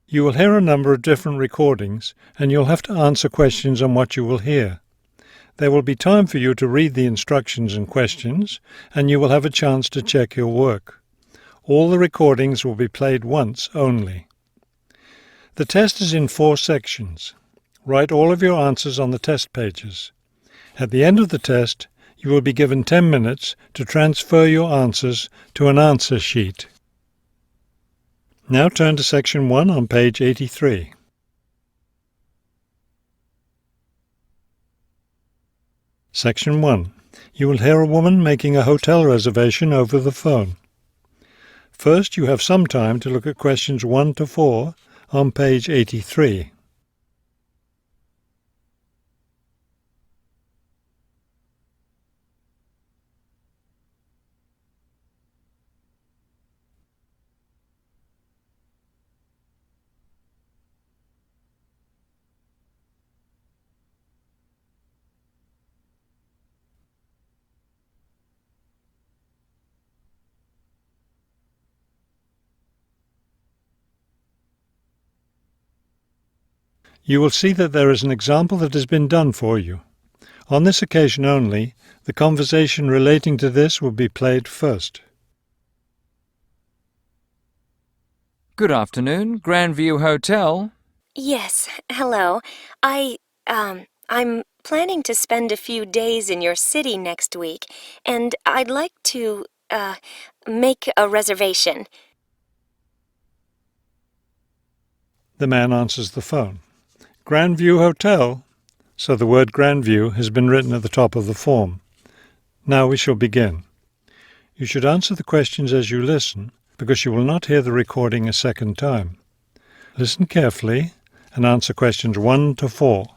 You will hear a number of different recordings, and you'll have to answer questions on what you will hear. There will be time for you to read the instructions and questions, and you will have a chance to check your work. All the recordings will be played once only. The test is in 4 sections. Write all of your answers on the test pages. At the end of the test, you will be given 10 minutes to transfer your answers to an answer sheet. Now turn to Section 1 on page 83. Section 1. You will hear a woman making a hotel reservation over the phone. First, you have some time to look at questions 1 to 4 on page 83. You will see that there is an example that has been done for you. On this occasion only, the conversation relating to this will be played first. Good afternoon, Grandview Hotel. Yes, hello. I'm planning to spend a few days in your city next week, and I'd like to, make a reservation. The man answers the phone. Grandview Hotel? So the word Grandview has been written at the top of the form. Now we shall begin. You should answer the questions as you listen, because you will not hear the recording a second time. Listen carefully and answer questions 1 to 4.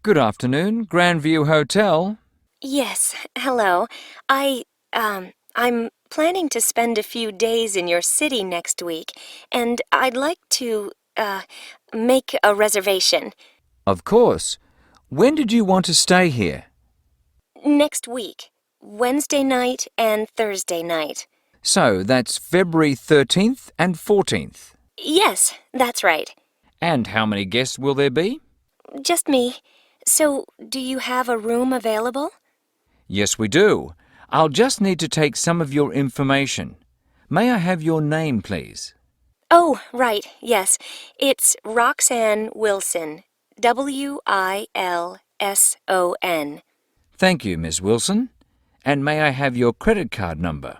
Good afternoon, Grandview Hotel. Yes, hello. I'm planning to spend a few days in your city next week, and I'd like to, make a reservation. Of course. When did you want to stay here? Next week, Wednesday night and Thursday night. So that's February 13th and 14th. Yes, that's right. And how many guests will there be? Just me. So, do you have a room available? Yes, we do. I'll just need to take some of your information. May I have your name, please? Oh, right, yes. It's Roxanne Wilson. Wilson. Thank you, Miss Wilson. And may I have your credit card number?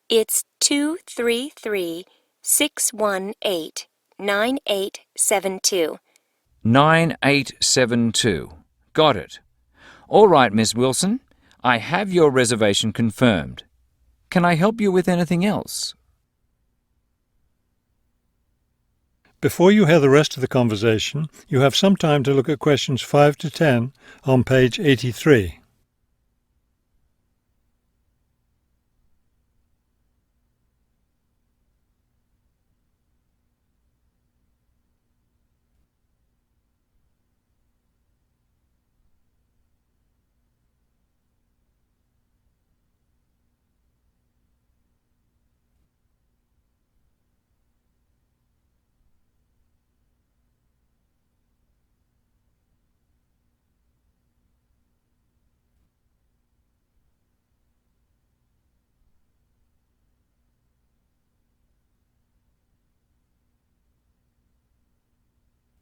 It's 233-618-9872. 9872. Got it. All right, Miss Wilson. I have your reservation confirmed. Can I help you with anything else? Before you hear the rest of the conversation, you have some time to look at questions 5 to 10 on page 83.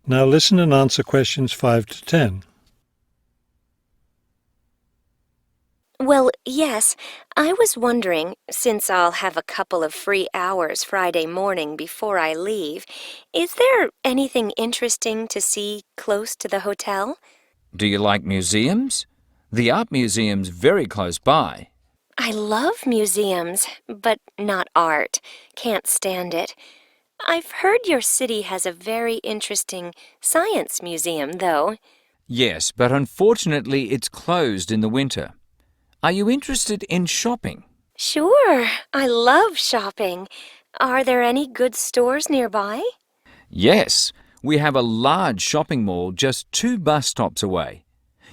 Now listen and answer questions 5 to 10. Well, yes, I was wondering, since I'll have a couple of free hours Friday morning before I leave, is there anything interesting to see close to the hotel? Do you like museums? The art museum's very close by. I love museums, but not art. Can't stand it. I've heard your city has a very interesting science museum, though. Yes, but unfortunately it's closed in the winter. Are you interested in shopping? Sure, I love shopping. Are there any good stores nearby? Yes, we have a large shopping mall just 2 bus stops away.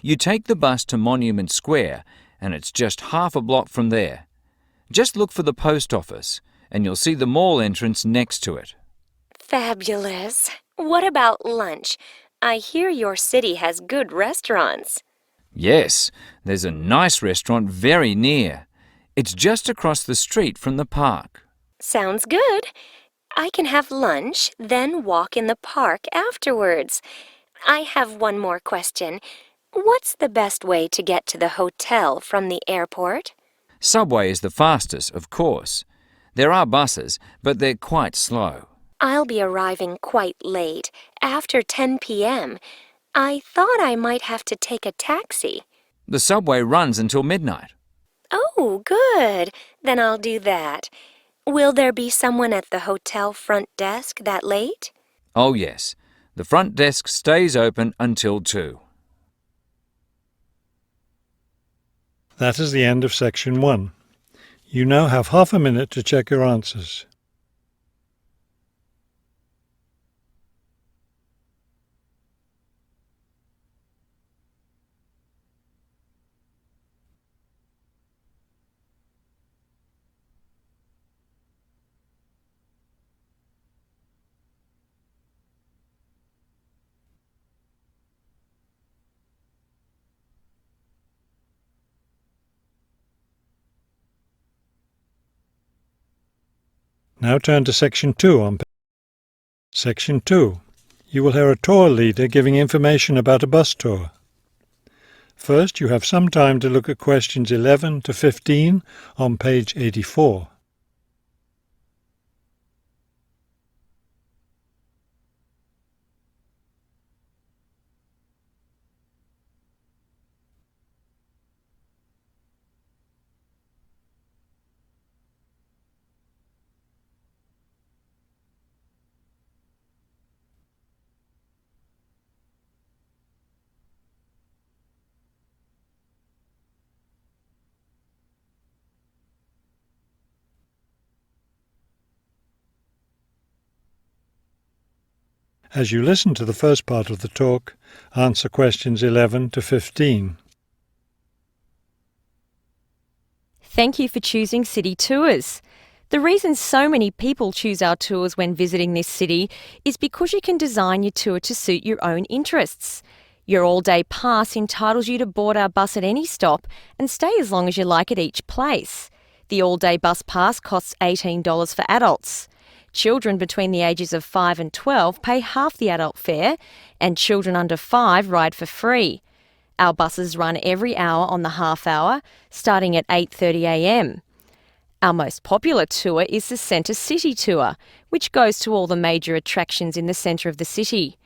You take the bus to Monument Square, and it's just half a block from there. Just look for the post office. and you'll see the mall entrance next to it. Fabulous. What about lunch? I hear your city has good restaurants. Yes, there's a nice restaurant very near. It's just across the street from the park. Sounds good. I can have lunch, then walk in the park afterwards. I have one more question. What's the best way to get to the hotel from the airport? Subway is the fastest, of course. There are buses, but they're quite slow. I'll be arriving quite late, after 10 p.m. I thought I might have to take a taxi. The subway runs until midnight. Oh, good. Then I'll do that. Will there be someone at the hotel front desk that late? Oh yes, the front desk stays open until 2. That is the end of section 1. You now have half a minute to check your answers. Now turn to section 2 on page. Section 2. You will hear a tour leader giving information about a bus tour. First, you have some time to look at questions 11 to 15 on page 84. As you listen to the first part of the talk, answer questions 11 to 15. Thank you for choosing City Tours. The reason so many people choose our tours when visiting this city is because you can design your tour to suit your own interests. Your all-day pass entitles you to board our bus at any stop and stay as long as you like at each place. The all-day bus pass costs $18 for adults. Children between the ages of 5 and 12 pay half the adult fare, and children under 5 ride for free. Our buses run every hour on the half hour, starting at 8:30 a.m. Our most popular tour is the Centre City Tour, which goes to all the major attractions in the centre of the city.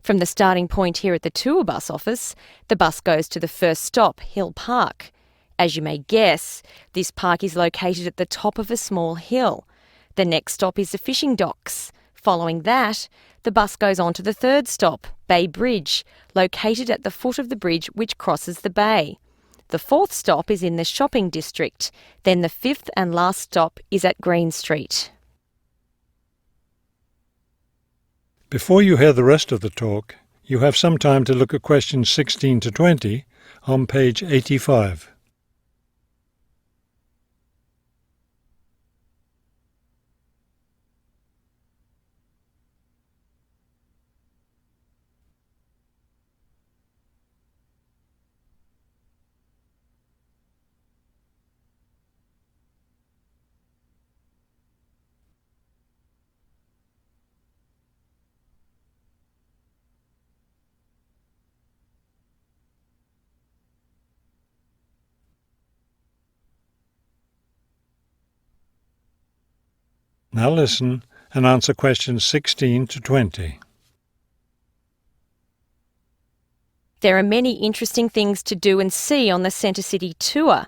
From the starting point here at the tour bus office, the bus goes to the first stop, Hill Park. As you may guess, this park is located at the top of a small hill. The next stop is the fishing docks. Following that, the bus goes on to the third stop, Bay Bridge, located at the foot of the bridge which crosses the bay. The fourth stop is in the shopping district. Then the fifth and last stop is at Green Street. Before you hear the rest of the talk, you have some time to look at questions 16 to 20 on page 85. Now listen and answer questions 16 to 20. There are many interesting things to do and see on the Centre City Tour.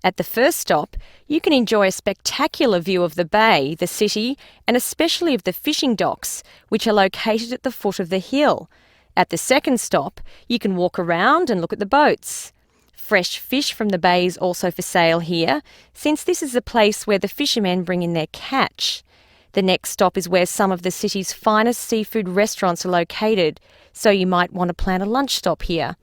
At the first stop, you can enjoy a spectacular view of the bay, the city, and especially of the fishing docks, which are located at the foot of the hill. At the second stop, you can walk around and look at the boats. Fresh fish from the bay is also for sale here, since this is the place where the fishermen bring in their catch. The next stop is where some of the city's finest seafood restaurants are located, so you might want to plan a lunch stop here.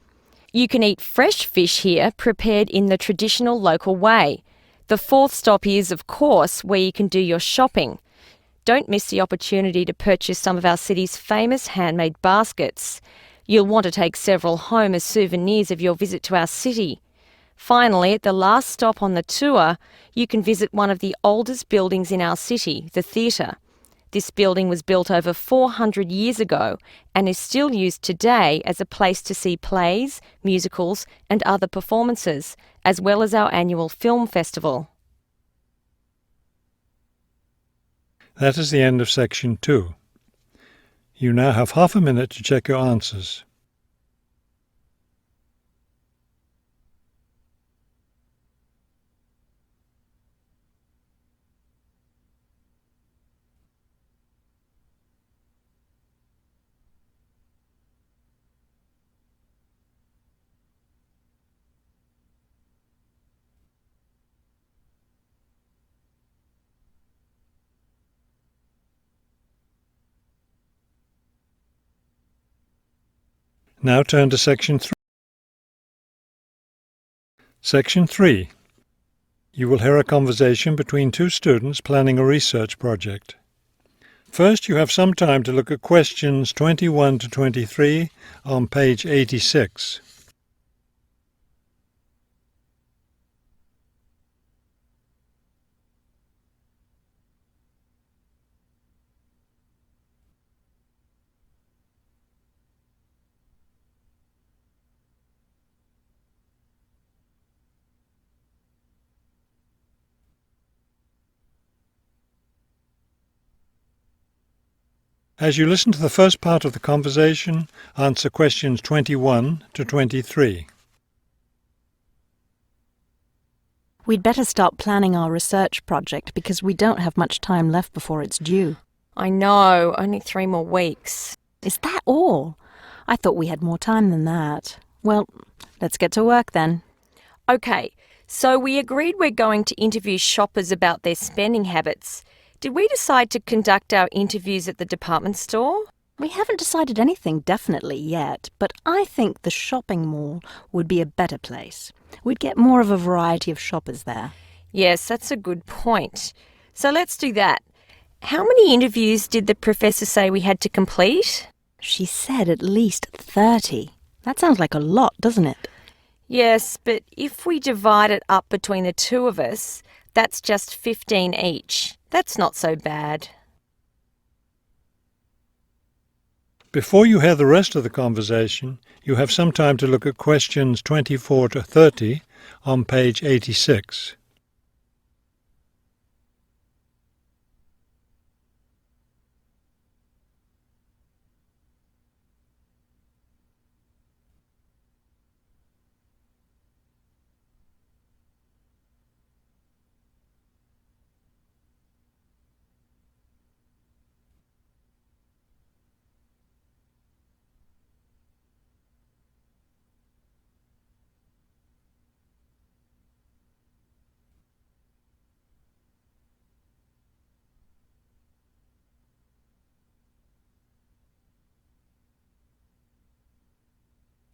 You can eat fresh fish here, prepared in the traditional local way. The fourth stop is, of course, where you can do your shopping. Don't miss the opportunity to purchase some of our city's famous handmade baskets. You'll want to take several home as souvenirs of your visit to our city. Finally, at the last stop on the tour, you can visit one of the oldest buildings in our city, the theatre. This building was built over 400 years ago and is still used today as a place to see plays, musicals and other performances, as well as our annual film festival. That is the end of section 2. You now have half a minute to check your answers. Now turn to section 3. Section 3. You will hear a conversation between two students planning a research project. First, you have some time to look at questions 21 to 23 on page 86. As you listen to the first part of the conversation, answer questions 21 to 23. We'd better start planning our research project because we don't have much time left before it's due. I know, only 3 more weeks. Is that all? I thought we had more time than that. Well, let's get to work then. Okay, so we agreed we're going to interview shoppers about their spending habits. Did we decide to conduct our interviews at the department store? We haven't decided anything definitely yet, but I think the shopping mall would be a better place. We'd get more of a variety of shoppers there. Yes, that's a good point. So let's do that. How many interviews did the professor say we had to complete? She said at least 30. That sounds like a lot, doesn't it? Yes, but if we divide it up between the two of us, that's just 15 each. That's not so bad. Before you hear the rest of the conversation, you have some time to look at questions 24 to 30 on page 86.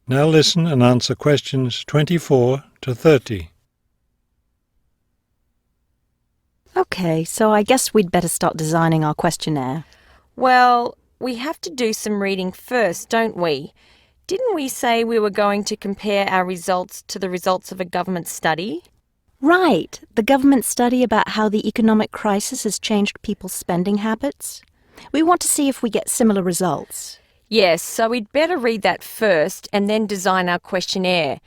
Now listen and answer questions 24 to 30. Okay, so I guess we'd better start designing our questionnaire. Well, we have to do some reading first, don't we? Didn't we say we were going to compare our results to the results of a government study? Right, the government study about how the economic crisis has changed people's spending habits. We want to see if we get similar results. Yes, so we'd better read that first and then design our questionnaire.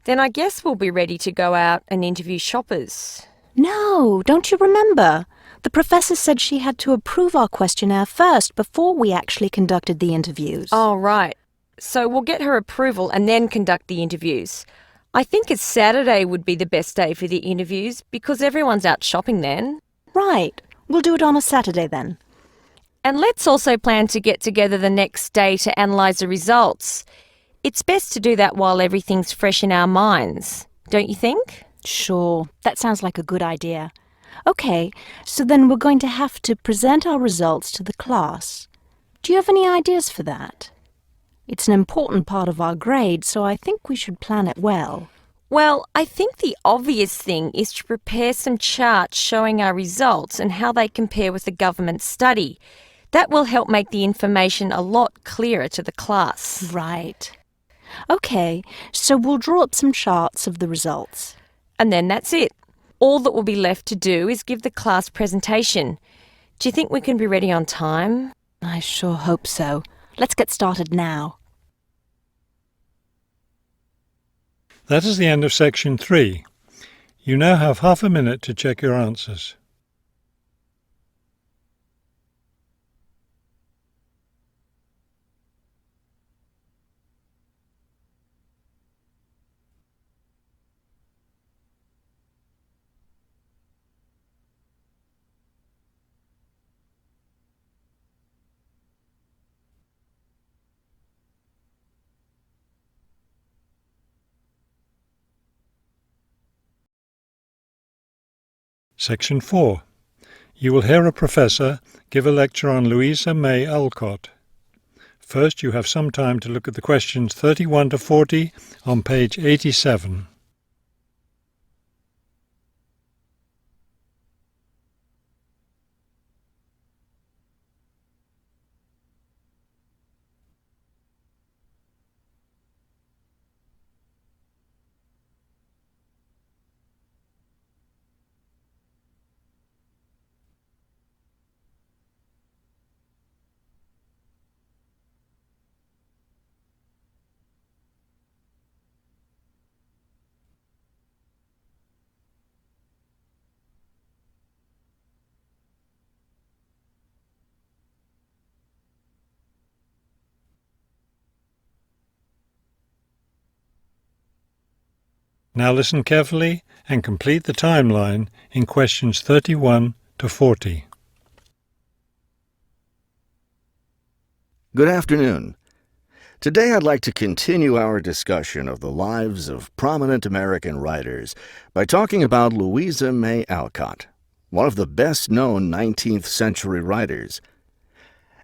Then I guess we'll be ready to go out and interview shoppers. No, don't you remember? The professor said she had to approve our questionnaire first before we actually conducted the interviews. Oh, right. So we'll get her approval and then conduct the interviews. I think a Saturday would be the best day for the interviews because everyone's out shopping then. Right. We'll do it on a Saturday then. And let's also plan to get together the next day to analyse the results. It's best to do that while everything's fresh in our minds, don't you think? Sure, that sounds like a good idea. Okay, so then we're going to have to present our results to the class. Do you have any ideas for that? It's an important part of our grade, so I think we should plan it well. Well, I think the obvious thing is to prepare some charts showing our results and how they compare with the government study. That will help make the information a lot clearer to the class. Right. Okay, so we'll draw up some charts of the results. And then that's it. All that will be left to do is give the class presentation. Do you think we can be ready on time? I sure hope so. Let's get started now. That is the end of section 3. You now have half a minute to check your answers. Section 4. You will hear a professor give a lecture on Louisa May Alcott. First, you have some time to look at the questions 31 to 40 on page 87. Now listen carefully and complete the timeline in questions 31 to 40. Good afternoon. Today I'd like to continue our discussion of the lives of prominent American writers by talking about Louisa May Alcott, one of the best-known 19th century writers.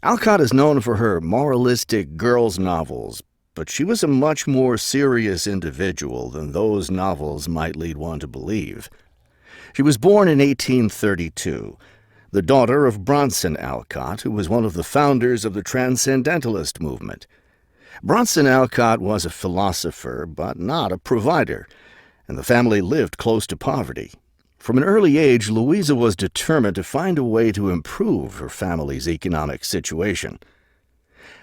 Alcott is known for her moralistic girls' novels, but she was a much more serious individual than those novels might lead one to believe. She was born in 1832, the daughter of Bronson Alcott, who was one of the founders of the Transcendentalist movement. Bronson Alcott was a philosopher, but not a provider, and the family lived close to poverty. From an early age, Louisa was determined to find a way to improve her family's economic situation.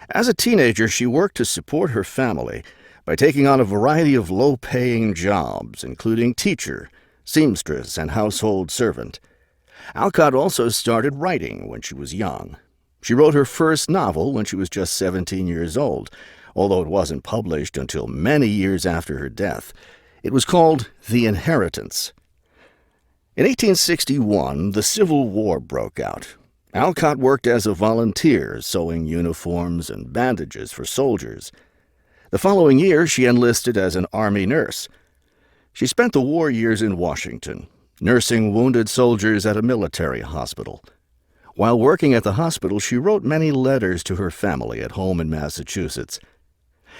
As a teenager, she worked to support her family by taking on a variety of low-paying jobs, including teacher, seamstress, and household servant. Alcott also started writing when she was young. She wrote her first novel when she was just 17 years old, although it wasn't published until many years after her death. It was called The Inheritance. In 1861, the Civil War broke out. Alcott worked as a volunteer, sewing uniforms and bandages for soldiers. The following year, she enlisted as an Army nurse. She spent the war years in Washington, nursing wounded soldiers at a military hospital. While working at the hospital, she wrote many letters to her family at home in Massachusetts.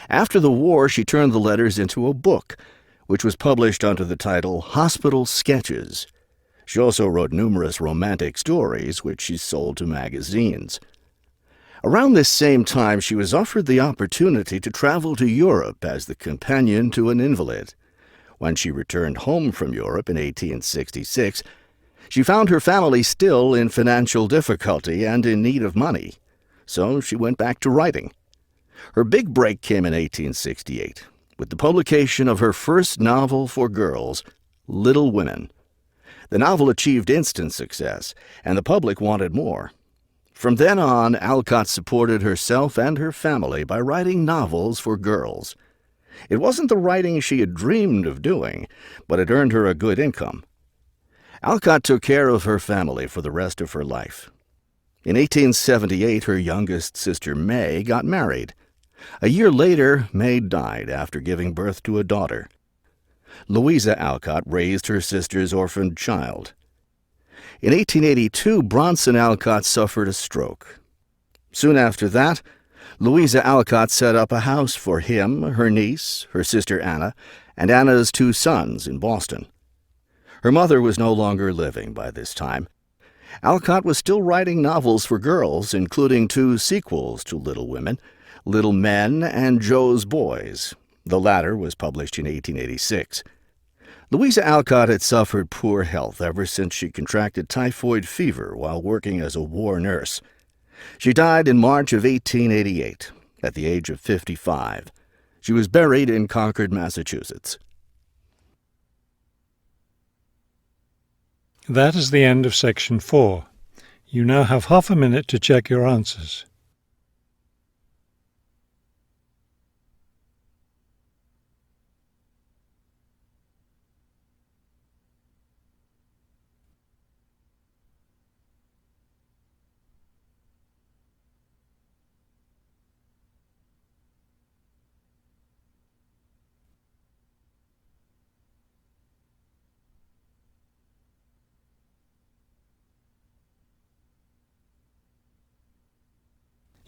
After the war, she turned the letters into a book, which was published under the title Hospital Sketches. She also wrote numerous romantic stories, which she sold to magazines. Around this same time, she was offered the opportunity to travel to Europe as the companion to an invalid. When she returned home from Europe in 1866, she found her family still in financial difficulty and in need of money, so she went back to writing. Her big break came in 1868, with the publication of her first novel for girls, Little Women. The novel achieved instant success, and the public wanted more. From then on, Alcott supported herself and her family by writing novels for girls. It wasn't the writing she had dreamed of doing, but it earned her a good income. Alcott took care of her family for the rest of her life. In 1878, her youngest sister May got married. A year later, May died after giving birth to a daughter. Louisa Alcott raised her sister's orphaned child. In 1882, Bronson Alcott suffered a stroke. Soon after that, Louisa Alcott set up a house for him, her niece, her sister Anna, and Anna's 2 sons in Boston. Her mother was no longer living by this time. Alcott was still writing novels for girls, including 2 sequels to Little Women, Little Men and Joe's Boys. The latter was published in 1886. Louisa Alcott had suffered poor health ever since she contracted typhoid fever while working as a war nurse. She died in March of 1888, at the age of 55. She was buried in Concord, Massachusetts. That is the end of section 4. You now have half a minute to check your answers.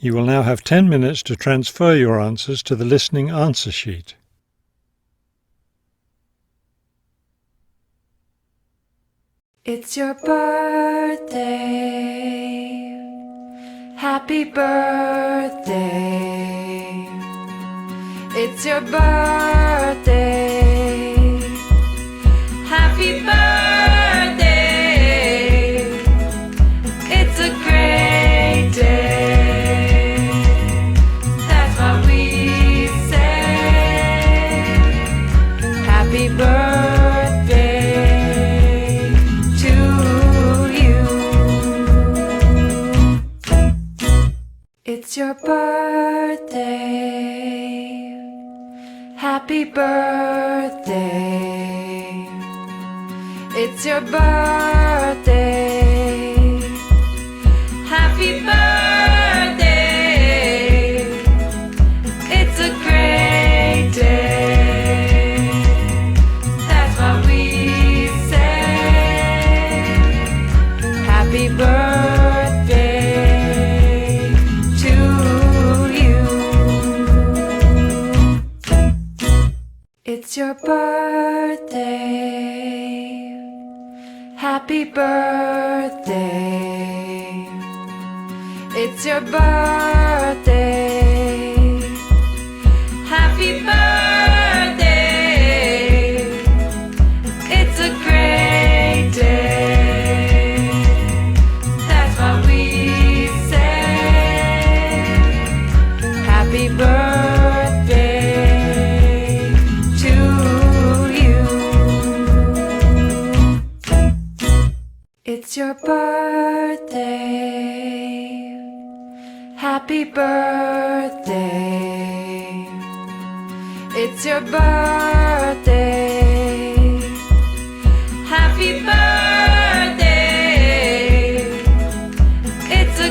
You will now have 10 minutes to transfer your answers to the listening answer sheet. It's your birthday. Happy birthday. It's your birthday. Happy birthday. It's a great day. That's what we say. Happy birthday to you. It's your birthday. Happy birthday. It's your birthday. Happy birthday. It's a great day. That's what we say. Happy birthday to you. It's your birthday. Happy birthday. It's your birthday. Happy birthday. It's a great day. That's what we say. Happy birthday to you. It's your birthday. Happy birthday. It's your birthday. Happy birthday. It's a